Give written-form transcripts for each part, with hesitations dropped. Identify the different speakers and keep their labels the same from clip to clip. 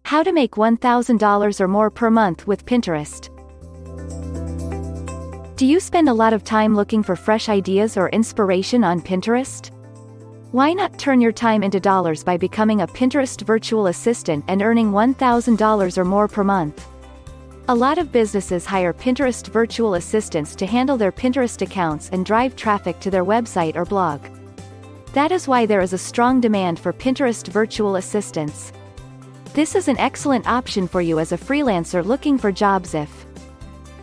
Speaker 1: How to make $1,000 or more per month with Pinterest. Do you spend a lot of time looking for fresh ideas or inspiration on Pinterest? Why not turn your time into dollars by becoming a Pinterest virtual assistant and earning $1,000 or more per month? A lot of businesses hire Pinterest virtual assistants to handle their Pinterest accounts and drive traffic to their website or blog. That is why there is a strong demand for Pinterest virtual assistants. This is an excellent option for you as a freelancer looking for jobs. If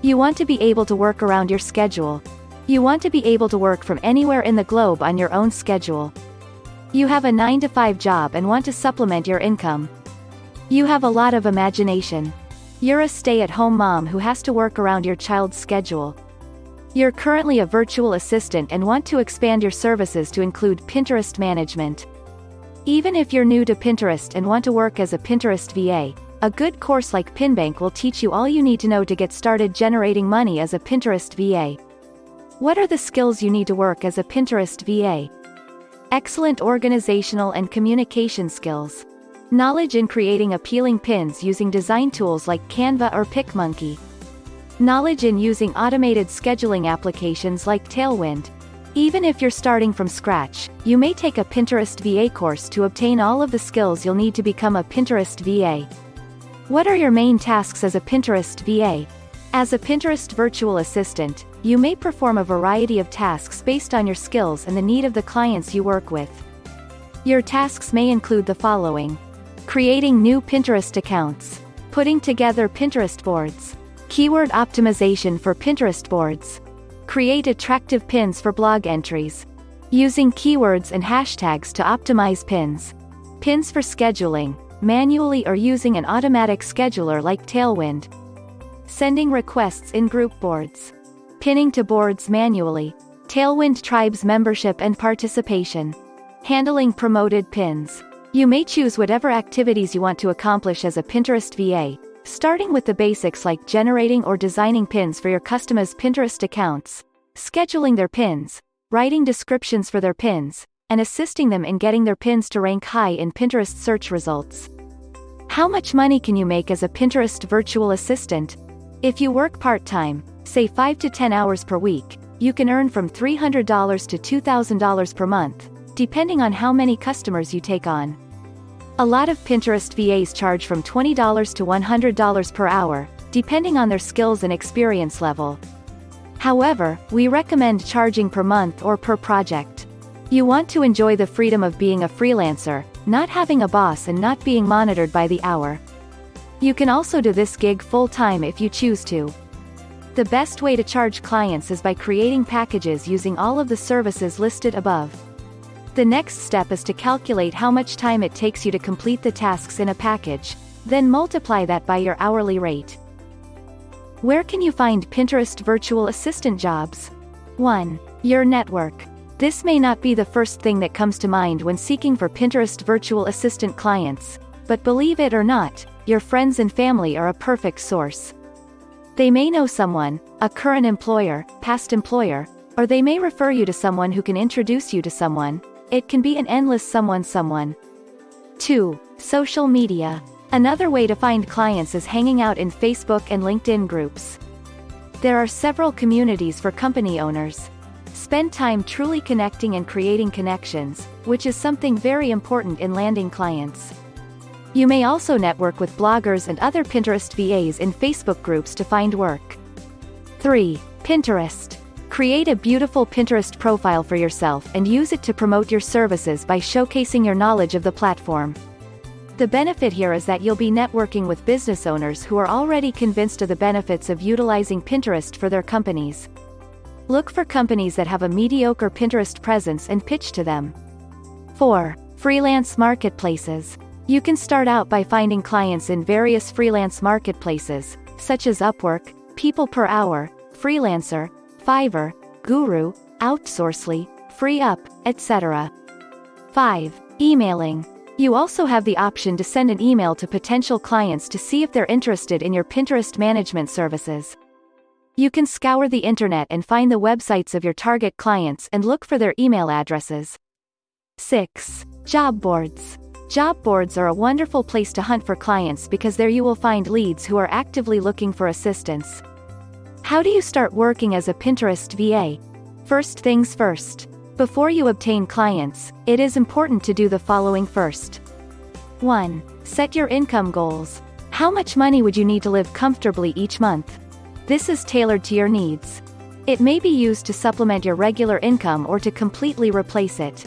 Speaker 1: you want to be able to work around your schedule, you want to be able to work from anywhere in the globe on your own schedule. You have a 9-to-5 job and want to supplement your income. You have a lot of imagination. You're a stay-at-home mom who has to work around your child's schedule. You're currently a virtual assistant and want to expand your services to include Pinterest management. Even if you're new to Pinterest and want to work as a Pinterest VA, a good course like PinBank will teach you all you need to know to get started generating money as a Pinterest VA. What are the skills you need to work as a Pinterest VA? Excellent organizational and communication skills. Knowledge in creating appealing pins using design tools like Canva or PicMonkey. Knowledge in using automated scheduling applications like Tailwind. Even if you're starting from scratch, you may take a Pinterest VA course to obtain all of the skills you'll need to become a Pinterest VA. What are your main tasks as a Pinterest VA? As a Pinterest virtual assistant, you may perform a variety of tasks based on your skills and the need of the clients you work with. Your tasks may include the following: creating new Pinterest accounts, putting together Pinterest boards, keyword optimization for Pinterest boards, create attractive pins for blog entries, using keywords and hashtags to optimize pins, pins for scheduling, manually or using an automatic scheduler like Tailwind, sending requests in group boards, pinning to boards manually, Tailwind Tribes membership and participation, handling promoted pins. You may choose whatever activities you want to accomplish as a Pinterest VA, starting with the basics like generating or designing pins for your customers' Pinterest accounts, scheduling their pins, writing descriptions for their pins, and assisting them in getting their pins to rank high in Pinterest search results. How much money can you make as a Pinterest virtual assistant? If you work part-time, say 5 to 10 hours per week, you can earn from $300 to $2,000 per month, depending on how many customers you take on. A lot of Pinterest VAs charge from $20 to $100 per hour, depending on their skills and experience level. However, we recommend charging per month or per project. You want to enjoy the freedom of being a freelancer, not having a boss and not being monitored by the hour. You can also do this gig full-time if you choose to. The best way to charge clients is by creating packages using all of the services listed above. The next step is to calculate how much time it takes you to complete the tasks in a package, then multiply that by your hourly rate. Where can you find Pinterest virtual assistant jobs? 1. Your network. This may not be the first thing that comes to mind when seeking for Pinterest virtual assistant clients, but believe it or not, your friends and family are a perfect source. They may know someone, a current employer, past employer, or they may refer you to someone who can introduce you to someone. It can be an endless someone. 2. Social media. Another way to find clients is hanging out in Facebook and LinkedIn groups. There are several communities for company owners. Spend time truly connecting and creating connections, which is something very important in landing clients. You may also network with bloggers and other Pinterest VAs in Facebook groups to find work. 3. Pinterest. Create a beautiful Pinterest profile for yourself and use it to promote your services by showcasing your knowledge of the platform. The benefit here is that you'll be networking with business owners who are already convinced of the benefits of utilizing Pinterest for their companies. Look for companies that have a mediocre Pinterest presence and pitch to them. 4. Freelance marketplaces. You can start out by finding clients in various freelance marketplaces, such as Upwork, People Per Hour, Freelancer, Fiverr, Guru, Outsourcely, FreeUp, etc. 5. Emailing. You also have the option to send an email to potential clients to see if they're interested in your Pinterest management services. You can scour the internet and find the websites of your target clients and look for their email addresses. 6. Job boards. Job boards are a wonderful place to hunt for clients because there you will find leads who are actively looking for assistance. How do you start working as a Pinterest VA? First things first. Before you obtain clients, it is important to do the following first. 1. Set your income goals. How much money would you need to live comfortably each month? This is tailored to your needs. It may be used to supplement your regular income or to completely replace it.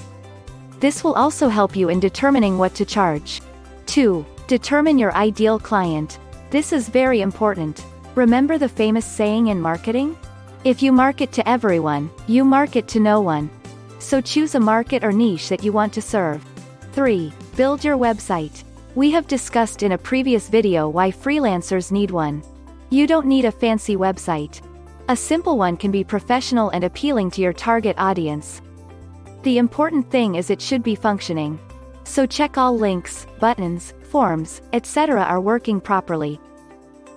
Speaker 1: This will also help you in determining what to charge. 2. Determine your ideal client. This is very important. Remember the famous saying in marketing? If you market to everyone, you market to no one. So choose a market or niche that you want to serve. 3. Build your website. We have discussed in a previous video why freelancers need one. You don't need a fancy website. A simple one can be professional and appealing to your target audience. The important thing is it should be functioning. So check all links, buttons, forms, etc. are working properly.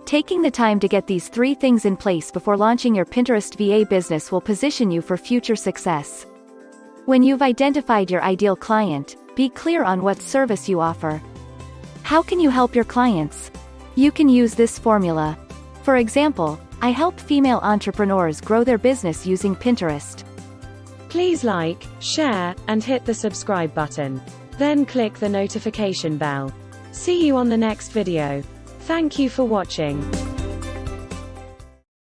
Speaker 1: Taking the time to get these 3 things in place before launching your Pinterest VA business will position you for future success. When you've identified your ideal client, be clear on what service you offer. How can you help your clients? You can use this formula. For example, I help female entrepreneurs grow their business using Pinterest.
Speaker 2: Please like, share, and hit the subscribe button. Then click the notification bell. See you on the next video. Thank you for watching.